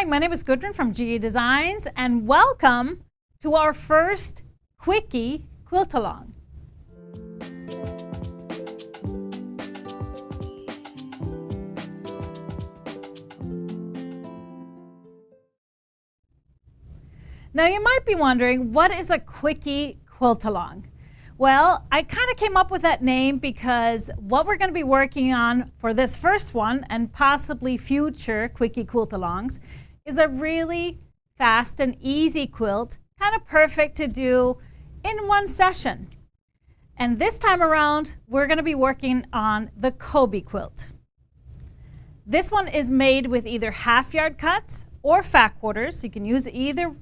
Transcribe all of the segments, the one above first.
Hi, my name is Gudrun from GE Designs, and welcome to our first Quickie Quilt Along. Now you might be wondering, what is a Quickie Quilt Along? Well, I kind of came up with that name because what we're going to be working on for this first one and possibly future Quickie Quilt Alongs is a really fast and easy quilt, kind of perfect to do in one session. And this time around, we're going to be working on the Koby quilt. This one is made with either half-yard cuts or fat quarters. You can use either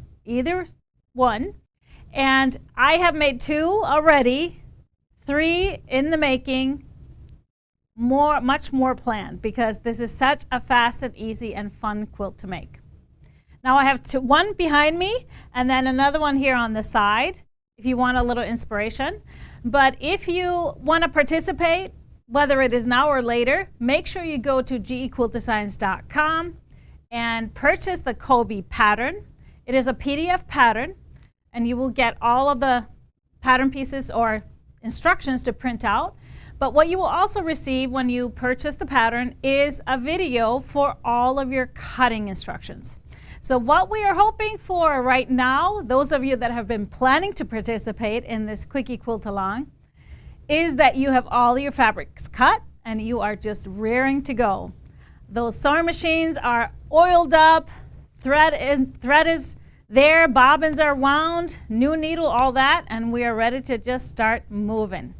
one. And I have made 2 already, 3 in the making, much more planned because this is such a fast and easy and fun quilt to make. Now I have one behind me and then another one here on the side if you want a little inspiration. But if you want to participate, whether it is now or later, make sure you go to gequiltdesigns.com and purchase the Koby pattern. It is a PDF pattern, and you will get all of the pattern pieces or instructions to print out. But what you will also receive when you purchase the pattern is a video for all of your cutting instructions. So what we are hoping for right now, those of you that have been planning to participate in this Quickie Quilt Along, is that you have all your fabrics cut and you are just rearing to go. Those sewing machines are oiled up, thread is there, bobbins are wound, new needle, all that, and we are ready to just start moving.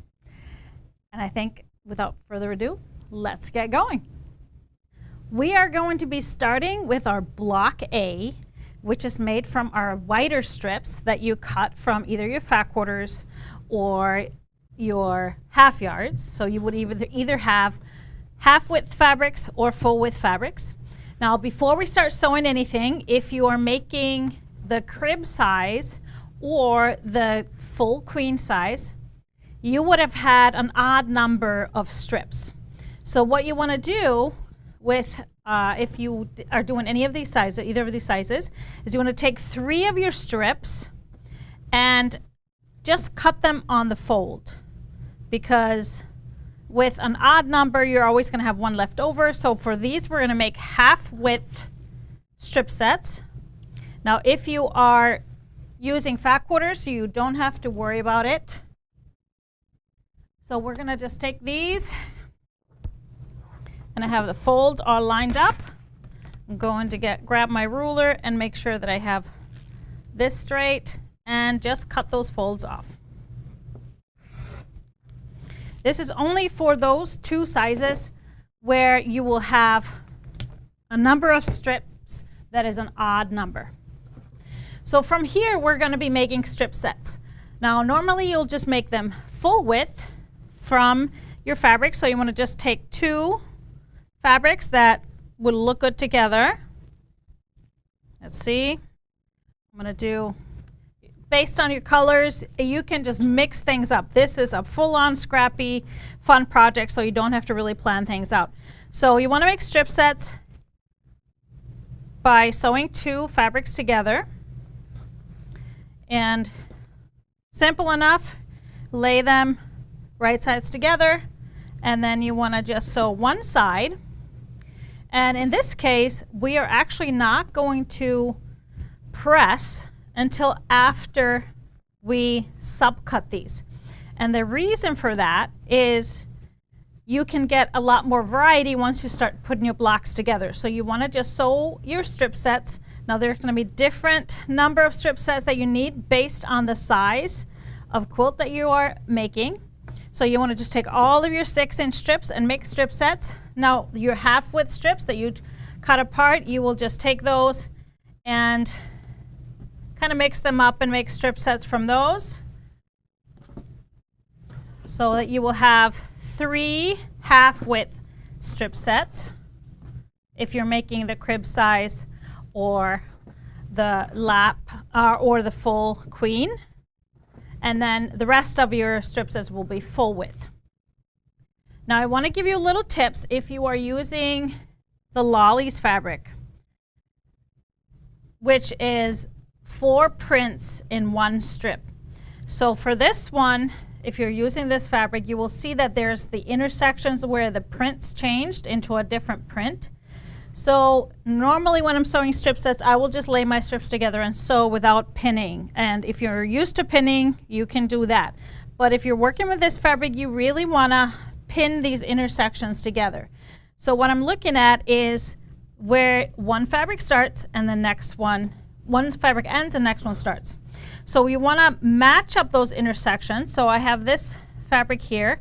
And I think without further ado, let's get going. We are going to be starting with our block A, which is made from our wider strips that you cut from either your fat quarters or your half yards. So you would either have half width fabrics or full width fabrics. Now before we start sewing anything, if you are making the crib size or the full queen size, you would have had an odd number of strips. So what you want to do with if you are doing any of these sizes, either of these sizes, is you want to take 3 of your strips and just cut them on the fold, because with an odd number you're always going to have one left over. So for these we're going to make half width strip sets. Now if you are using fat quarters, you don't have to worry about it. So we're going to just take these and I have the folds all lined up. I'm going to grab my ruler and make sure that I have this straight and just cut those folds off. This is only for those 2 sizes where you will have a number of strips that is an odd number. So from here we're going to be making strip sets. Now normally you'll just make them full width from your fabric, so you want to just take 2 fabrics that will look good together. Let's see. I'm going to do, based on your colors, you can just mix things up. This is a full-on scrappy fun project, so you don't have to really plan things out. So you want to make strip sets by sewing 2 fabrics together. And simple enough, lay them right sides together, and then you want to just sew one side. And in this case, we are actually not going to press until after we subcut these. And the reason for that is you can get a lot more variety once you start putting your blocks together. So you want to just sew your strip sets. Now there's going to be different number of strip sets that you need based on the size of quilt that you are making. So you want to just take all of your 6-inch strips and make strip sets. Now your half width strips that you cut apart, you will just take those and kind of mix them up and make strip sets from those, so that you will have 3 half width strip sets if you're making the crib size or the lap or the full queen. And then the rest of your strip sets will be full width. Now I want to give you little tips if you are using the Lollies fabric. which is 4 prints in 1 strip. So for this one, if you're using this fabric, you will see that there's the intersections where the prints changed into a different print. So normally when I'm sewing strip sets, I will just lay my strips together and sew without pinning. And if you're used to pinning, you can do that. But if you're working with this fabric, you really want to pin these intersections together. So what I'm looking at is where one fabric starts and the next one fabric ends and the next one starts. So we want to match up those intersections. So I have this fabric here.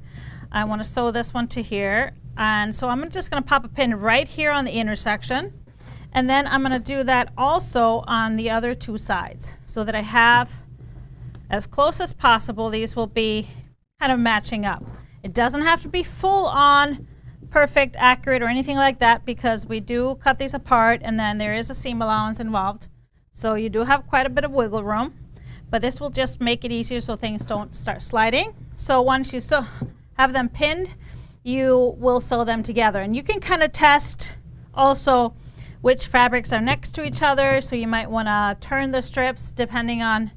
I want to sew this one to here. And so I'm just going to pop a pin right here on the intersection. And then I'm going to do that also on the other 2 sides so that I have as close as possible. These will be kind of matching up. It doesn't have to be full on perfect, accurate, or anything like that, because we do cut these apart and then there is a seam allowance involved. So you do have quite a bit of wiggle room, but this will just make it easier so things don't start sliding. So once you have them pinned, you will sew them together. And you can kind of test also which fabrics are next to each other. So you might want to turn the strips depending on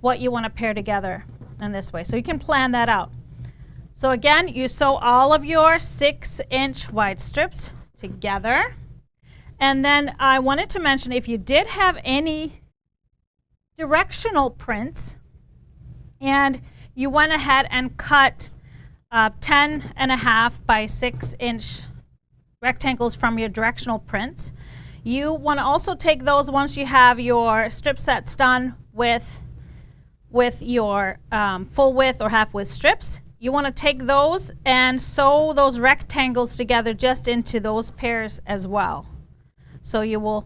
what you want to pair together in this way. So you can plan that out. So again, you sew all of your 6-inch wide strips together. And then I wanted to mention, if you did have any directional prints and you went ahead and cut 10.5 by 6-inch rectangles from your directional prints, you want to also take those once you have your strip sets done with your full width or half width strips. You want to take those and sew those rectangles together just into those pairs as well. So you will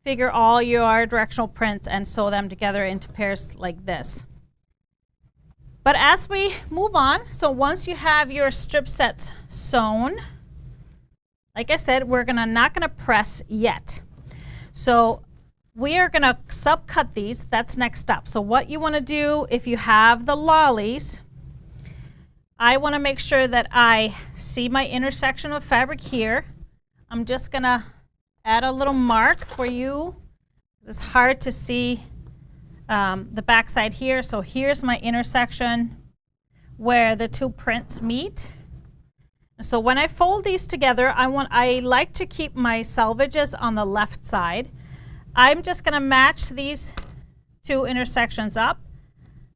figure all your directional prints and sew them together into pairs like this. But as we move on, so once you have your strip sets sewn, like I said, we're not gonna press yet. So we are gonna subcut these. That's next up. So what you want to do, if you have the lollies, I want to make sure that I see my intersection of fabric here. I'm just gonna add a little mark for you. It's hard to see the back side here. So here's my intersection where the 2 prints meet. So when I fold these together, I like to keep my selvages on the left side. I'm just going to match these 2 intersections up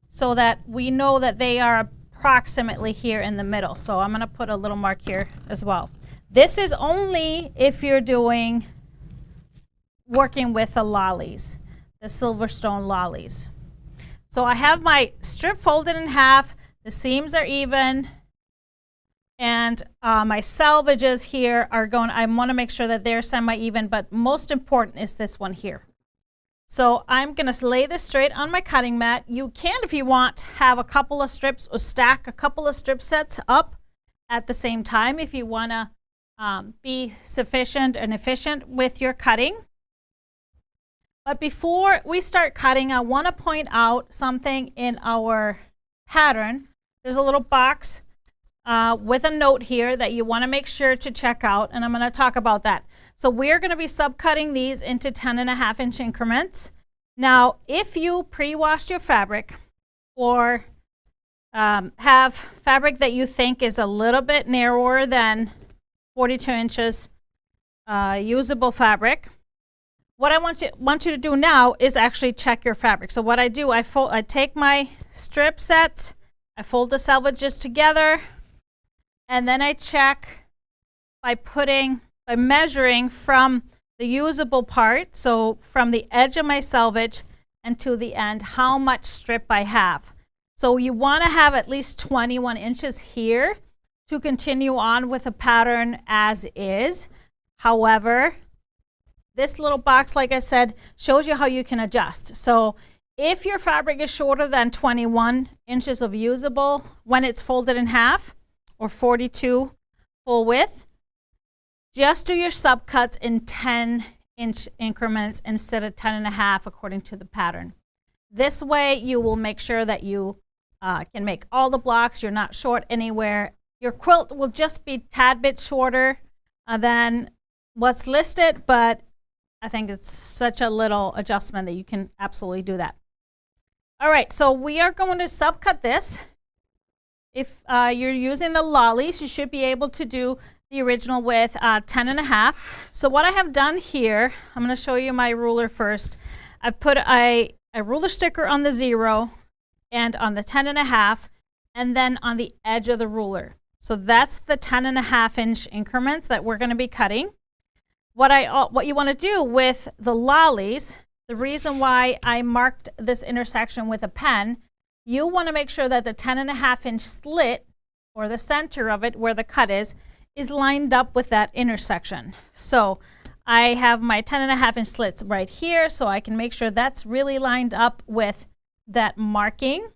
so that we know that they are approximately here in the middle. So I'm going to put a little mark here as well. This is only if you're working with the lollies, the Silverstone lollies. So I have my strip folded in half, the seams are even, and my selvages here are going, I want to make sure that they're semi-even, but most important is this one here. So I'm going to lay this straight on my cutting mat. You can, if you want, have a couple of strips or stack a couple of strip sets up at the same time if you want to be sufficient and efficient with your cutting. But before we start cutting, I want to point out something in our pattern. There's a little box with a note here that you want to make sure to check out, and I'm going to talk about that. So we're going to be subcutting these into 10.5-inch increments. Now, if you pre-washed your fabric or have fabric that you think is a little bit narrower than 42 inches usable fabric, what I want you to do now is actually check your fabric. So what I do, I take my strip sets, I fold the selvages together, and then I check by measuring from the usable part, so from the edge of my selvage and to the end, how much strip I have. So you want to have at least 21 inches here to continue on with the pattern as is. However, this little box, like I said, shows you how you can adjust. So if your fabric is shorter than 21 inches of usable when it's folded in half, or 42 full width, just do your subcuts in 10-inch increments instead of 10.5 according to the pattern. This way you will make sure that you can make all the blocks, you're not short anywhere. Your quilt will just be a tad bit shorter than what's listed, but I think it's such a little adjustment that you can absolutely do that. All right, so we are going to subcut this. If you're using the lollies, you should be able to do the original with 10.5. So what I have done here, I'm going to show you my ruler first. I've put a ruler sticker on the 0 and on the 10.5, and then on the edge of the ruler. So that's the 10.5-inch increments that we're going to be cutting. What you want to do with the lollies, the reason why I marked this intersection with a pen, you want to make sure that the 10.5-inch slit, or the center of it where the cut is lined up with that intersection. So I have my 10.5-inch slits right here, so I can make sure that's really lined up with that marking.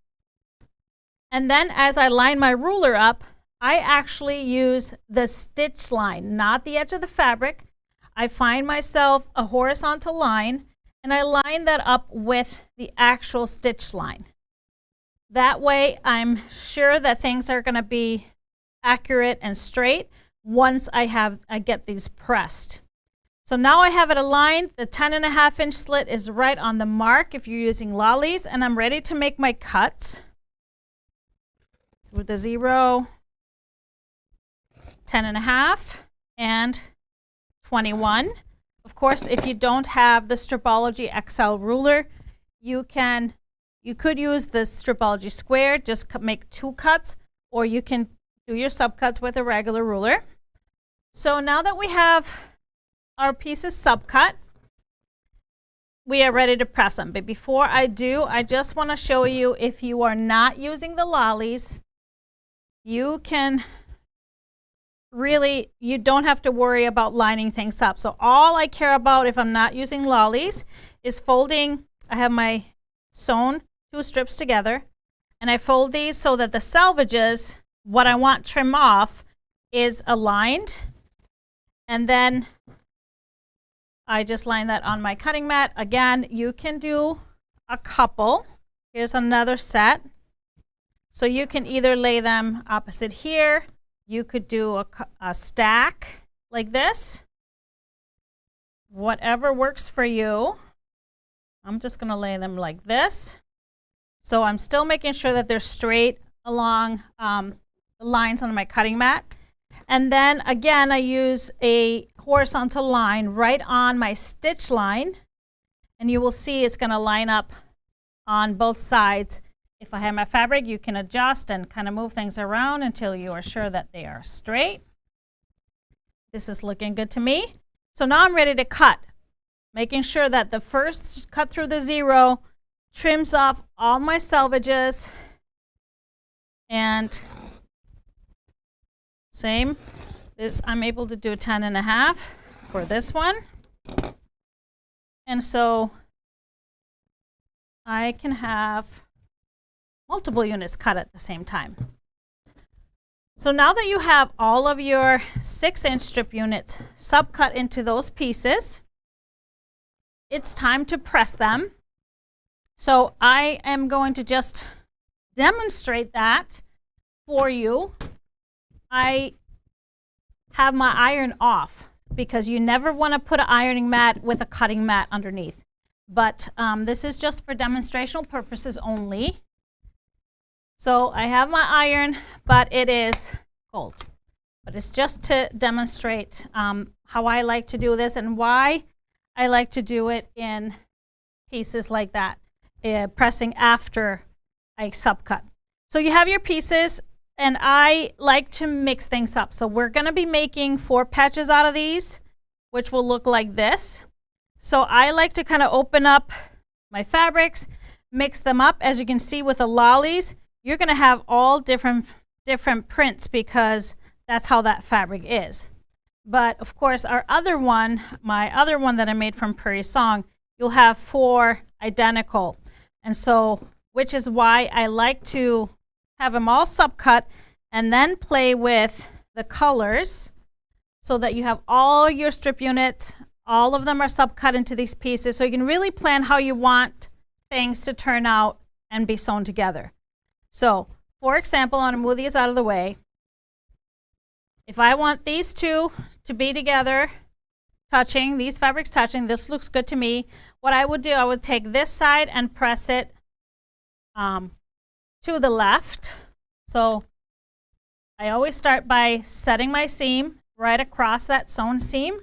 And then as I line my ruler up, I actually use the stitch line, not the edge of the fabric. I find myself a horizontal line, and I line that up with the actual stitch line. That way I'm sure that things are going to be accurate and straight once I get these pressed. So now I have it aligned. The 10.5-inch slit is right on the mark if you're using lollies, and I'm ready to make my cuts with the 0, 10.5, and 21. Of course, if you don't have the Stripology XL Ruler, you could use the Stripology Square, just make 2 cuts, or you can do your subcuts with a regular ruler. So now that we have our pieces subcut, we are ready to press them. But before I do, I just want to show you, if you are not using the lollies, you can really, you don't have to worry about lining things up. So all I care about if I'm not using lollies is folding. I have my sewn 2 strips together, and I fold these so that the selvages, what I want trim off, is aligned. And then I just line that on my cutting mat. Again, you can do a couple. Here's another set. So you can either lay them opposite here. You could do a stack like this. Whatever works for you. I'm just going to lay them like this. So I'm still making sure that they're straight along the lines on my cutting mat. And then again, I use a horizontal line right on my stitch line. And you will see it's going to line up on both sides. If I have my fabric, you can adjust and kind of move things around until you are sure that they are straight. This is looking good to me. So now I'm ready to cut, making sure that the first cut through the 0 trims off all my selvages, and same, this I'm able to do 10.5 for this one. And so I can have multiple units cut at the same time. So now that you have all of your 6-inch strip units subcut into those pieces, it's time to press them. So I am going to just demonstrate that for you. I have my iron off because you never want to put an ironing mat with a cutting mat underneath. But this is just for demonstrational purposes only. So I have my iron, but it is cold. But it's just to demonstrate how I like to do this and why I like to do it in pieces like that, pressing after I subcut. So you have your pieces, and I like to mix things up. So we're going to be making 4 patches out of these, which will look like this. So I like to kind of open up my fabrics, mix them up. As you can see with the lollies, you're going to have all different prints because that's how that fabric is. But of course, our other one, my other one that I made from Prairie Song, you'll have 4 identical. And so, which is why I like to have them all subcut and then play with the colors so that you have all your strip units, all of them are subcut into these pieces, so you can really plan how you want things to turn out and be sewn together. So, for example, I'm going to move these out of the way. If I want these 2 to be together, touching, these fabrics touching, this looks good to me. What I would do, I would take this side and press it to the left. So I always start by setting my seam right across that sewn seam,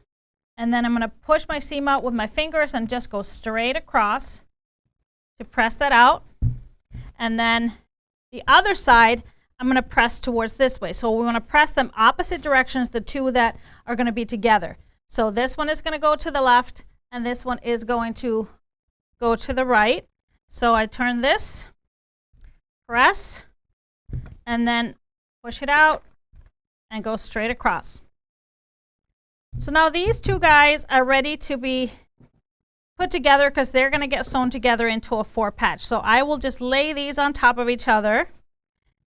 and then I'm going to push my seam out with my fingers and just go straight across to press that out. And then the other side, I'm going to press towards this way. So we want to press them opposite directions, the two that are going to be together. So this one is going to go to the left, and this one is going to go to the right. So I turn this, press, and then push it out and go straight across. So now these two guys are ready to be put together because they're going to get sewn together into a 4-patch. So I will just lay these on top of each other.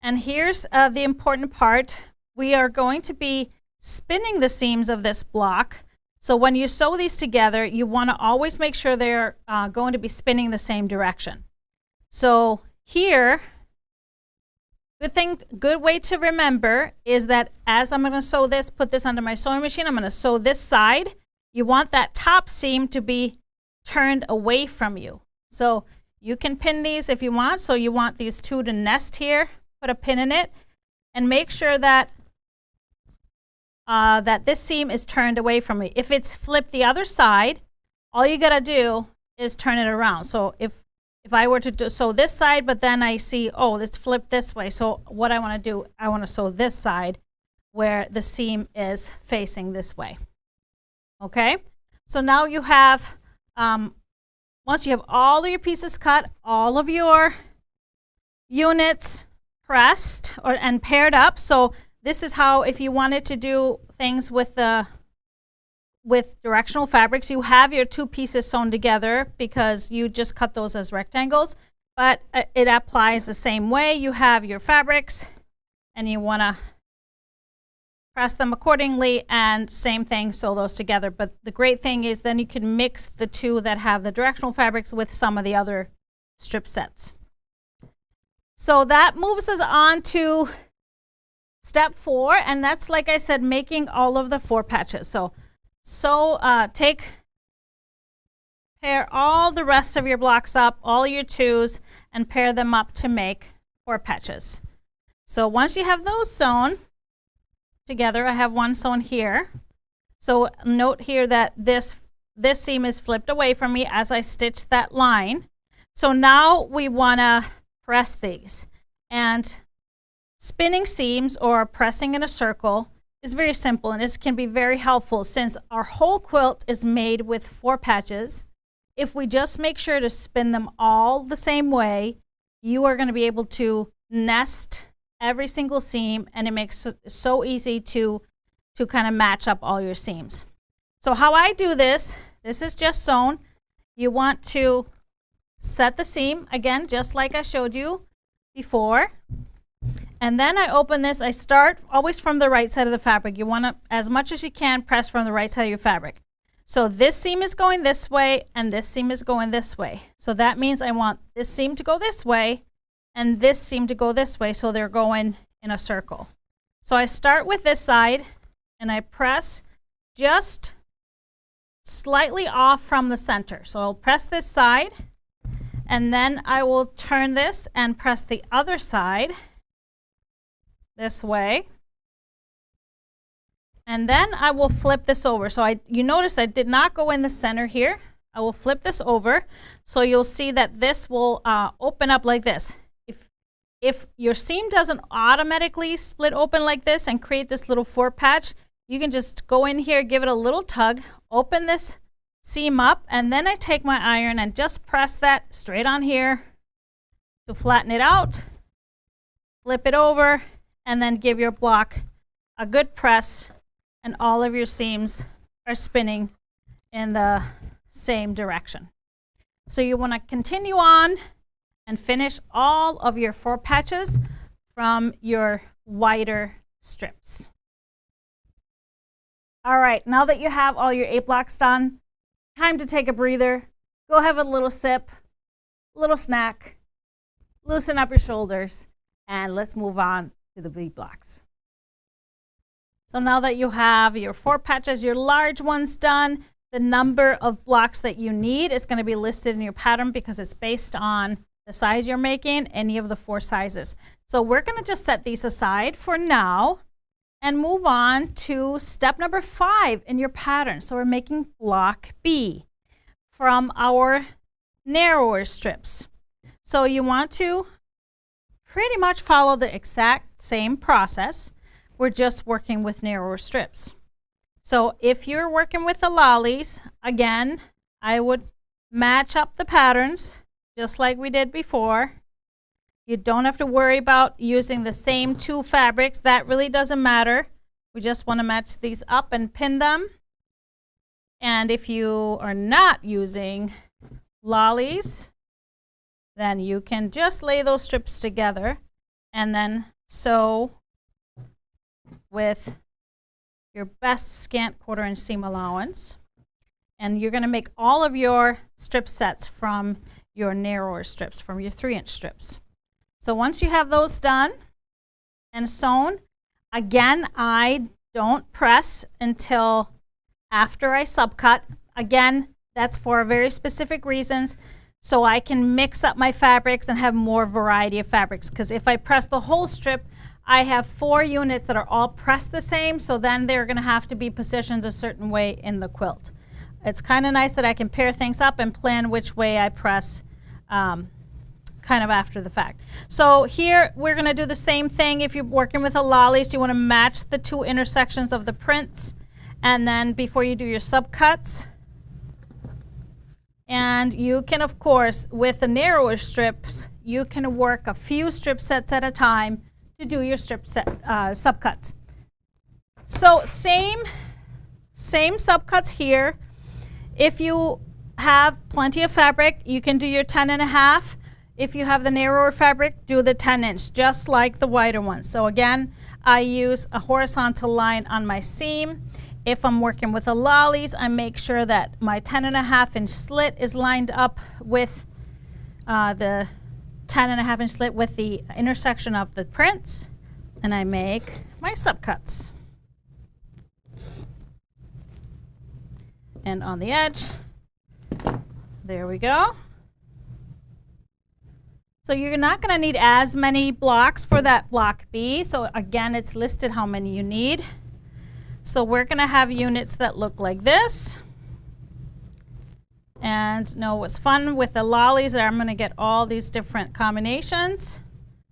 And here's the important part. We are going to be spinning the seams of this block. So when you sew these together, you want to always make sure they're going to be spinning the same direction. So here, good way to remember is that as I'm going to sew this, put this under my sewing machine, I'm going to sew this side. You want that top seam to be turned away from you. So you can pin these if you want. So you want these two to nest here, put a pin in it, and make sure that that this seam is turned away from me. If it's flipped the other side, all you gotta do is turn it around. So if I were to sew this side, but then I see, oh, it's flipped this way. So what I want to do, I want to sew this side where the seam is facing this way. Okay? So now you have, once you have all of your pieces cut, all of your units pressed and paired up. So this is how, if you wanted to do things with directional fabrics, you have your two pieces sewn together because you just cut those as rectangles, but it applies the same way. You have your fabrics and you want to press them accordingly, and same thing, sew those together. But the great thing is then you can mix the two that have the directional fabrics with some of the other strip sets. So that moves us on to step 4, and that's, like I said, making all of the 4 patches. So pair all the rest of your blocks up, all your 2s, and pair them up to make 4 patches. So once you have those sewn together, I have one sewn here. So note here that this seam is flipped away from me as I stitch that line. So now we want to press these. And spinning seams or pressing in a circle is very simple, and this can be very helpful since our whole quilt is made with 4 patches. If we just make sure to spin them all the same way, you are going to be able to nest every single seam, and it makes it so easy to kind of match up all your seams. So how I do this is just sewn. You want to set the seam, again, just like I showed you before. And then I open this. I start always from the right side of the fabric. You want to, as much as you can, press from the right side of your fabric. So this seam is going this way, and this seam is going this way. So that means I want this seam to go this way, and this seam to go this way, so they're going in a circle. So I start with this side, and I press just slightly off from the center. So I'll press this side, and then I will turn this and press the other side this way, and then I will flip this over. So you notice I did not go in the center here. I will flip this over, so you'll see that this will open up like this. If your seam doesn't automatically split open like this and create this little 4 patch, you can just go in here, give it a little tug, open this seam up, and then I take my iron and just press that straight on here to flatten it out, flip it over, and then give your block a good press, and all of your seams are spinning in the same direction. So you want to continue on and finish all of your 4 patches from your wider strips. All right, now that you have all your 8 blocks done, time to take a breather. Go have a little sip, a little snack, loosen up your shoulders, and let's move on to the B blocks. So now that you have your 4 patches, your large ones done, the number of blocks that you need is going to be listed in your pattern because it's based on the size you're making, any of the 4 sizes. So we're going to just set these aside for now and move on to step number 5 in your pattern. So we're making block B from our narrower strips. So you want to pretty much follow the exact same process. We're just working with narrower strips. So if you're working with the lollies, again, I would match up the patterns just like we did before. You don't have to worry about using the same 2 fabrics. That really doesn't matter. We just want to match these up and pin them. And if you are not using lollies, then you can just lay those strips together and then sew with your best scant 1/4 inch seam allowance. And you're going to make all of your strip sets from your narrower strips, from your 3-inch strips. So once you have those done and sewn, again, I don't press until after I subcut. Again, that's for very specific reasons, so I can mix up my fabrics and have more variety of fabrics. Because if I press the whole strip, I have 4 units that are all pressed the same, so then they're going to have to be positioned a certain way in the quilt. It's kind of nice that I can pair things up and plan which way I press kind of after the fact. So here we're going to do the same thing. If you're working with a lollies, you want to match the 2 intersections of the prints, and then before you do your subcuts. And you can, of course, with the narrower strips, you can work a few strip sets at a time to do your strip set subcuts. So same subcuts here. If you have plenty of fabric, you can do your 10.5. If you have the narrower fabric, do the 10-inch, just like the wider ones. So again, I use a horizontal line on my seam. If I'm working with the lollies, I make sure that my 10.5-inch slit is lined up with the 10.5-inch slit with the intersection of the prints, and I make my subcuts. And on the edge, there we go. So you're not going to need as many blocks for that block B. So again, it's listed how many you need. So we're going to have units that look like this. And know what's fun with the lollies that I'm going to get all these different combinations.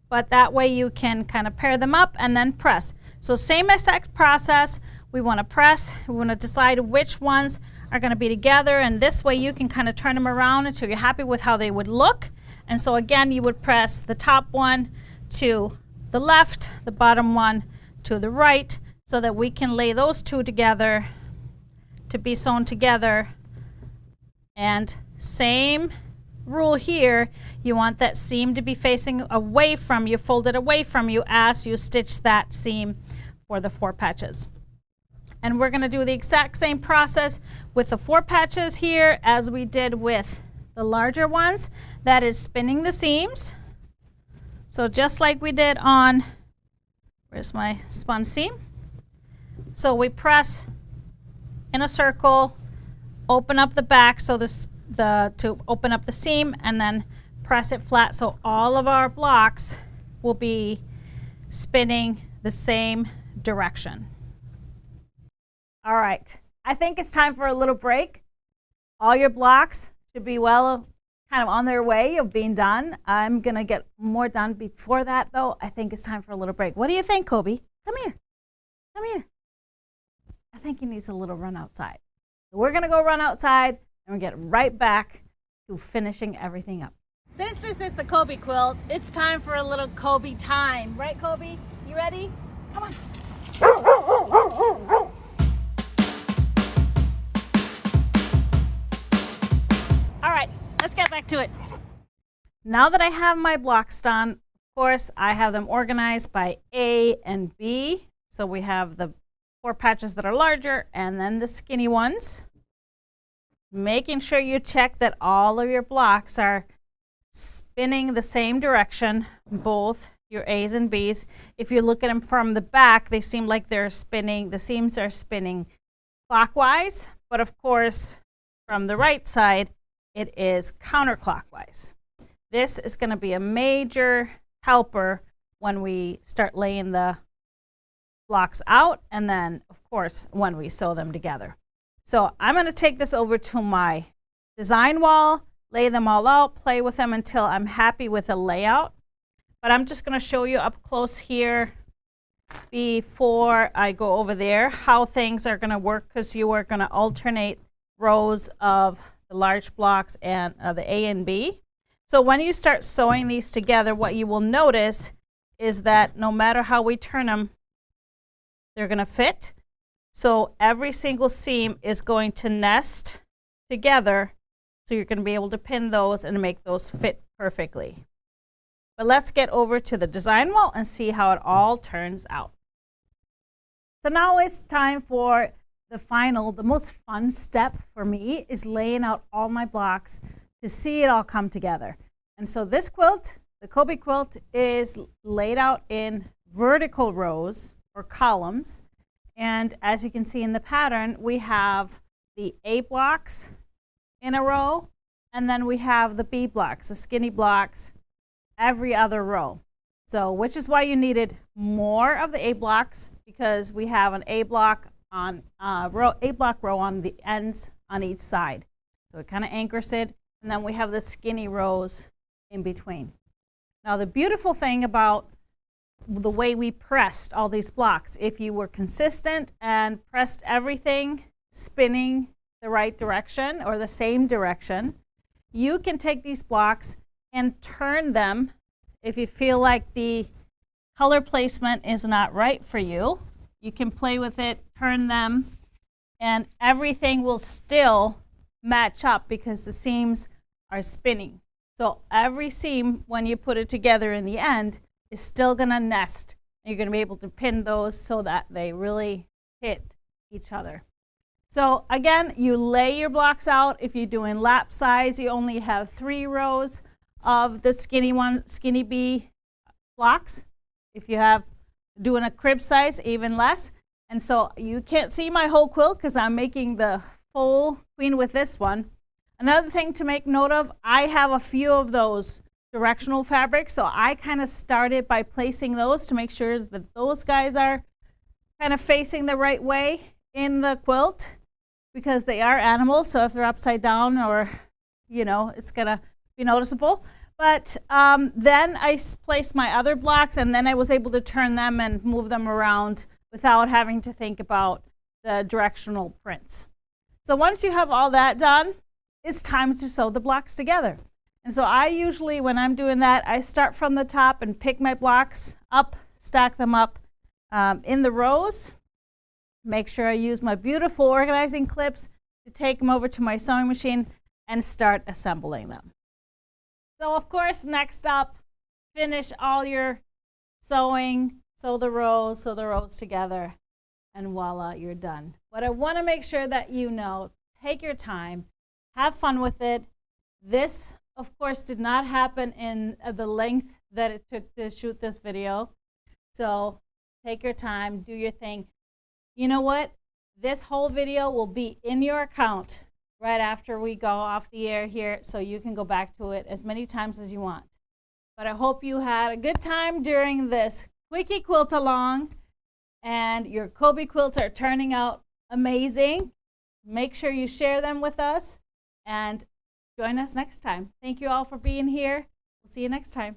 But that way you can kind of pair them up and then press. So same exact process. We want to press. We want to decide which ones are going to be together. And this way you can kind of turn them around until you're happy with how they would look. And so again, you would press the top one to the left, the bottom one to the right, so that we can lay those 2 together to be sewn together. And same rule here, you want that seam to be facing away from you, folded away from you as you stitch that seam for the 4 patches. And we're going to do the exact same process with the 4 patches here as we did with the larger ones. That is spinning the seams. So just like we did on, where's my spun seam? So we press in a circle, open up the back so to open up the seam, and then press it flat so all of our blocks will be spinning the same direction. All right, I think it's time for a little break. All your blocks should be well kind of on their way of being done. I'm going to get more done before that, though. I think it's time for a little break. What do you think, Koby? Come here. Come here. I think he needs a little run outside. So we're going to go run outside, and we'll get right back to finishing everything up. Since this is the Koby quilt, it's time for a little Koby time. Right, Koby? You ready? Come on. All right, let's get back to it. Now that I have my blocks done, of course, I have them organized by A and B. So we have the 4 patches that are larger and then the skinny ones. Making sure you check that all of your blocks are spinning the same direction, both your A's and B's. If you look at them from the back, they seem like they're spinning, the seams are spinning clockwise, but of course, from the right side, it is counterclockwise. This is going to be a major helper when we start laying the blocks out, and then, of course, when we sew them together. So I'm going to take this over to my design wall, lay them all out, play with them until I'm happy with the layout. But I'm just going to show you up close here before I go over there how things are going to work, because you are going to alternate rows of the large blocks and the A and B. So when you start sewing these together, what you will notice is that no matter how we turn them, they're going to fit. So every single seam is going to nest together, so you're going to be able to pin those and make those fit perfectly. But let's get over to the design wall and see how it all turns out. So now it's time for the final, the most fun step for me is laying out all my blocks to see it all come together. And so this quilt, the Koby quilt, is laid out in vertical rows or columns. And as you can see in the pattern, we have the A blocks in a row, and then we have the B blocks, the skinny blocks, every other row. So which is why you needed more of the A blocks, because we have an A block on A block row on the ends on each side. So it kind of anchors it, and then we have the skinny rows in between. Now the beautiful thing about the way we pressed all these blocks, if you were consistent and pressed everything spinning the right direction or the same direction, you can take these blocks and turn them. If you feel like the color placement is not right for you, you can play with it, turn them, and everything will still match up because the seams are spinning. So every seam, when you put it together in the end, is still going to nest. You're going to be able to pin those so that they really hit each other. So again, you lay your blocks out. If you're doing lap size, you only have 3 rows of the skinny B blocks. If you have doing a crib size, even less. And so you can't see my whole quilt because I'm making the full queen with this one. Another thing to make note of, I have a few of those directional fabrics, so I kind of started by placing those to make sure that those guys are kind of facing the right way in the quilt, because they are animals, so if they're upside down or, you know, it's gonna be noticeable. But then I placed my other blocks, and then I was able to turn them and move them around without having to think about the directional prints. So once you have all that done, it's time to sew the blocks together. And so I usually, when I'm doing that, I start from the top and pick my blocks up, stack them up in the rows. Make sure I use my beautiful organizing clips to take them over to my sewing machine and start assembling them. So of course, next up, finish all your sewing, sew the rows together, and voila, you're done. But I want to make sure that you know, take your time, have fun with it. This, of course, did not happen in the length that it took to shoot this video. So take your time, do your thing. You know what? This whole video will be in your account right after we go off the air here, so you can go back to it as many times as you want. But I hope you had a good time during this Quickie quilt along, and your Koby quilts are turning out amazing. Make sure you share them with us and join us next time. Thank you all for being here. We'll see you next time.